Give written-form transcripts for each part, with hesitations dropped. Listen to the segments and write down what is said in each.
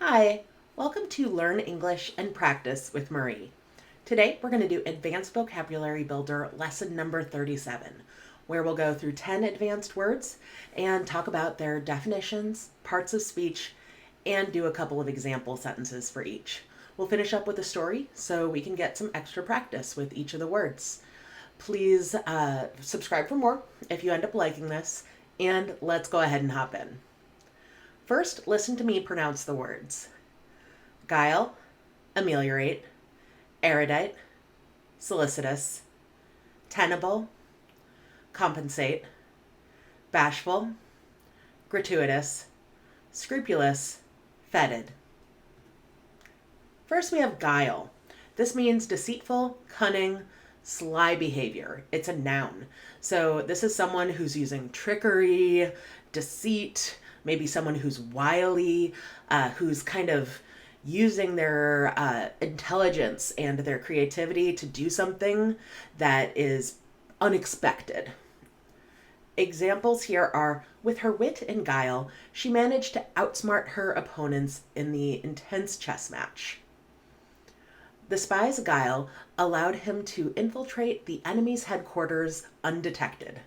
Hi, welcome to Learn English and Practice with Marie. Today we're going to do Advanced Vocabulary Builder lesson number 37, where we'll go through 10 advanced words and talk about their definitions, parts of speech, and do a couple of example sentences for each. We'll finish up with a story so we can get some extra practice with each of the words. Please subscribe for more if you end up liking this, and let's go ahead and hop in. First, listen to me pronounce the words. Guile, Ameliorate, Erudite, Solicitous, Tenable, Compensate, Bashful, Gratuitous, Scrupulous, Fetid. First, we have guile. This means deceitful, cunning, sly behavior. It's a noun. So this is someone who's using trickery, deceit, maybe someone who's wily, who's kind of using their intelligence and their creativity to do something that is unexpected. Examples here are, with her wit and guile, she managed to outsmart her opponents in the intense chess match. The spy's guile allowed him to infiltrate the enemy's headquarters undetected.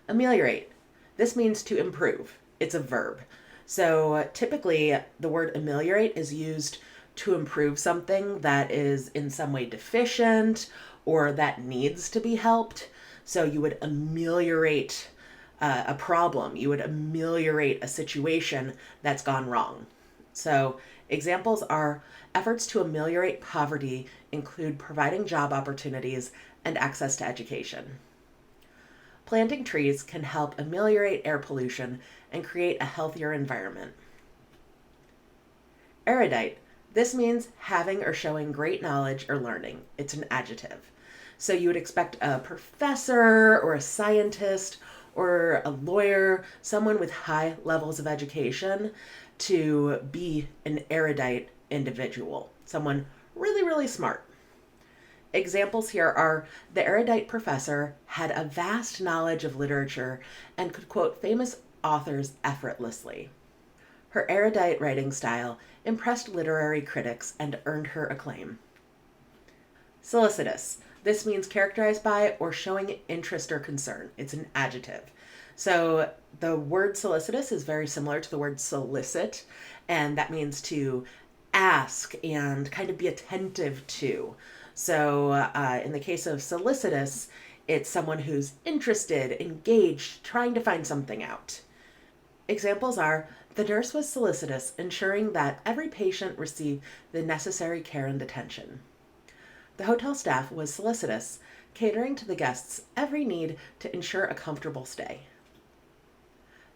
Ameliorate. This means to improve. It's a verb. So typically the word ameliorate is used to improve something that is in some way deficient or that needs to be helped. So you would ameliorate a problem. You would ameliorate a situation that's gone wrong. So examples are efforts to ameliorate poverty include providing job opportunities and access to education. Planting trees can help ameliorate air pollution and create a healthier environment. Erudite. This means having or showing great knowledge or learning. It's an adjective. So you would expect a professor or a scientist or a lawyer, someone with high levels of education, to be an erudite individual, someone really, really smart. Examples here are the erudite professor had a vast knowledge of literature and could quote famous authors effortlessly. Her erudite writing style impressed literary critics and earned her acclaim. Solicitous. This means characterized by or showing interest or concern. It's an adjective. So the word solicitous is very similar to the word solicit, and that means to ask and kind of be attentive to. So in the case of solicitous, it's someone who's interested, engaged, trying to find something out. Examples are, the nurse was solicitous, ensuring that every patient received the necessary care and attention. The hotel staff was solicitous, catering to the guests' every need to ensure a comfortable stay.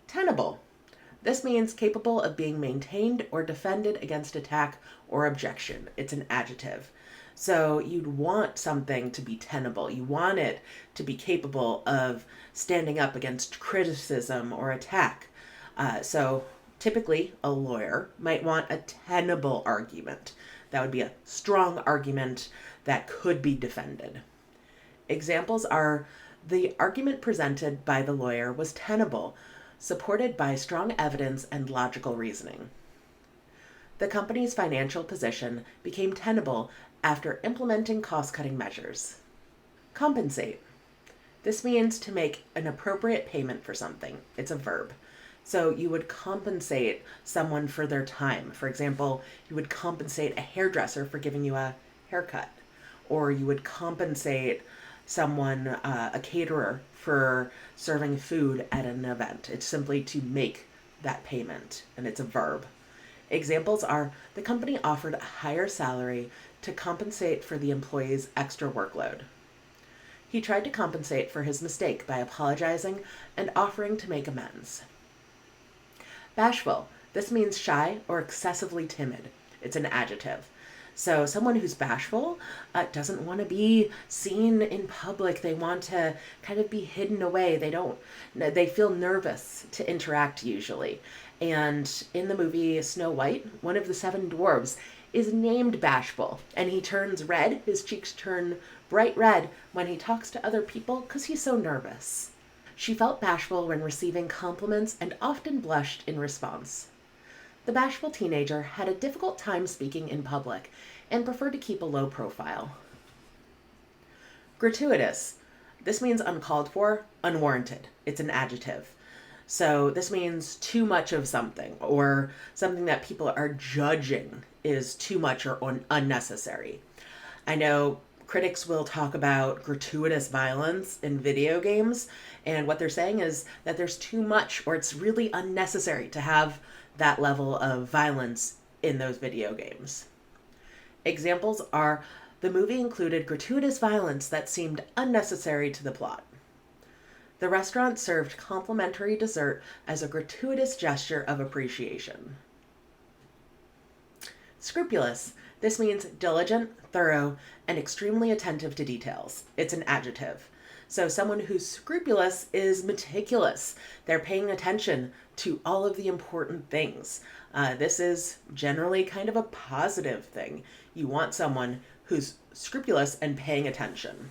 Tenable. This means capable of being maintained or defended against attack or objection. It's an adjective. So you'd want something to be tenable. You want it to be capable of standing up against criticism or attack. So typically a lawyer might want a tenable argument. That would be a strong argument that could be defended. Examples are, the argument presented by the lawyer was tenable, supported by strong evidence and logical reasoning. The company's financial position became tenable after implementing cost-cutting measures. Compensate. This means to make an appropriate payment for something. It's a verb. So you would compensate someone for their time. For example, you would compensate a hairdresser for giving you a haircut, or you would compensate someone, a caterer, for serving food at an event. It's simply to make that payment, and it's a verb. Examples are, the company offered a higher salary to compensate for the employee's extra workload. He tried to compensate for his mistake by apologizing and offering to make amends. Bashful. This means shy or excessively timid. It's an adjective. So someone who's bashful doesn't want to be seen in public. They want to kind of be hidden away. They feel nervous to interact usually. And in the movie Snow White, one of the 7 dwarves is named Bashful, and he turns red. His cheeks turn bright red when he talks to other people because he's so nervous. She felt bashful when receiving compliments and often blushed in response. The bashful teenager had a difficult time speaking in public and preferred to keep a low profile. Gratuitous. This means uncalled for, unwarranted. It's an adjective. So this means too much of something, or something that people are judging is too much or unnecessary. I know critics will talk about gratuitous violence in video games, and what they're saying is that there's too much, or it's really unnecessary to have that level of violence in those video games. Examples are: the movie included gratuitous violence that seemed unnecessary to the plot. The restaurant served complimentary dessert as a gratuitous gesture of appreciation. Scrupulous. This means diligent, thorough, and extremely attentive to details. It's an adjective. So someone who's scrupulous is meticulous. They're paying attention to all of the important things. This is generally kind of a positive thing. You want someone who's scrupulous and paying attention.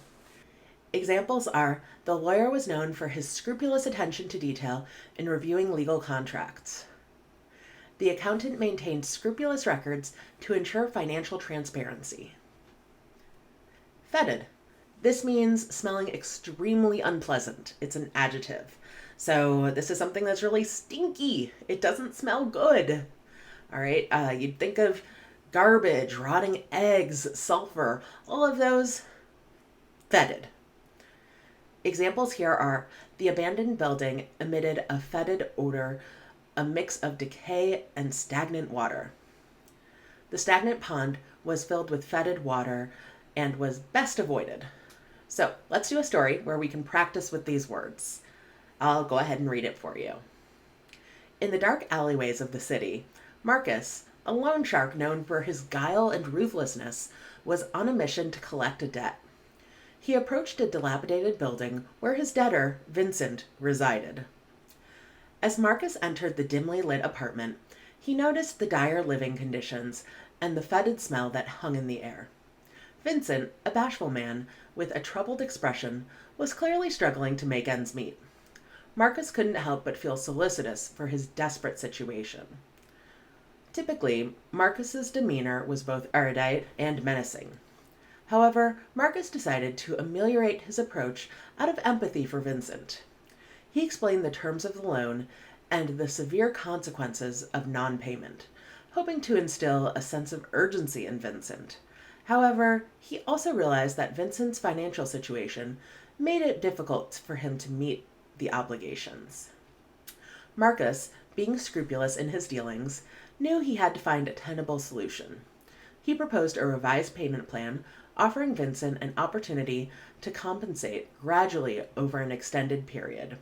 Examples are: the lawyer was known for his scrupulous attention to detail in reviewing legal contracts. The accountant maintained scrupulous records to ensure financial transparency. Fetid. This means smelling extremely unpleasant. It's an adjective. So this is something that's really stinky. It doesn't smell good. All right. You'd think of garbage, rotting eggs, sulfur, all of those. Fetid. Examples here are: the abandoned building emitted a fetid odor, a mix of decay and stagnant water. The stagnant pond was filled with fetid water and was best avoided. So let's do a story where we can practice with these words. I'll go ahead and read it for you. In the dark alleyways of the city, Marcus, a loan shark known for his guile and ruthlessness, was on a mission to collect a debt. He approached a dilapidated building where his debtor, Vincent, resided. As Marcus entered the dimly lit apartment, he noticed the dire living conditions and the fetid smell that hung in the air. Vincent, a bashful man with a troubled expression, was clearly struggling to make ends meet. Marcus couldn't help but feel solicitous for his desperate situation. Typically, Marcus's demeanor was both erudite and menacing. However, Marcus decided to ameliorate his approach out of empathy for Vincent. He explained the terms of the loan and the severe consequences of non-payment, hoping to instill a sense of urgency in Vincent. However, he also realized that Vincent's financial situation made it difficult for him to meet the obligations. Marcus, being scrupulous in his dealings, knew he had to find a tenable solution. He proposed a revised payment plan, offering Vincent an opportunity to compensate gradually over an extended period.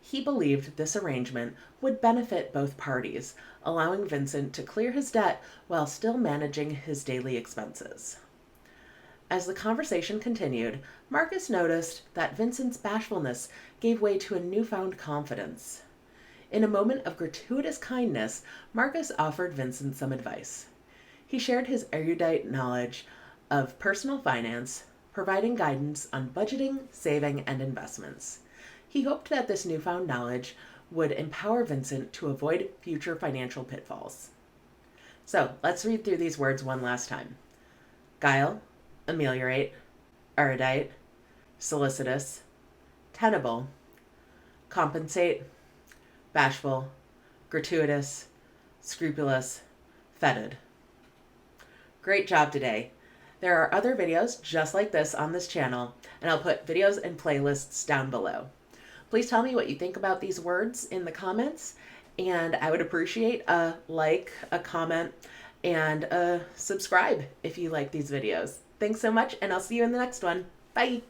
He believed this arrangement would benefit both parties, allowing Vincent to clear his debt while still managing his daily expenses. As the conversation continued, Marcus noticed that Vincent's bashfulness gave way to a newfound confidence. In a moment of gratuitous kindness, Marcus offered Vincent some advice. He shared his erudite knowledge of personal finance, providing guidance on budgeting, saving, and investments. He hoped that this newfound knowledge would empower Vincent to avoid future financial pitfalls. So let's read through these words one last time. Guile, ameliorate, erudite, solicitous, tenable, compensate, bashful, gratuitous, scrupulous, fetid. Great job today. There are other videos just like this on this channel, and I'll put videos and playlists down below. Please tell me what you think about these words in the comments, and I would appreciate a like, a comment, and a subscribe if you like these videos. Thanks so much, and I'll see you in the next one. Bye!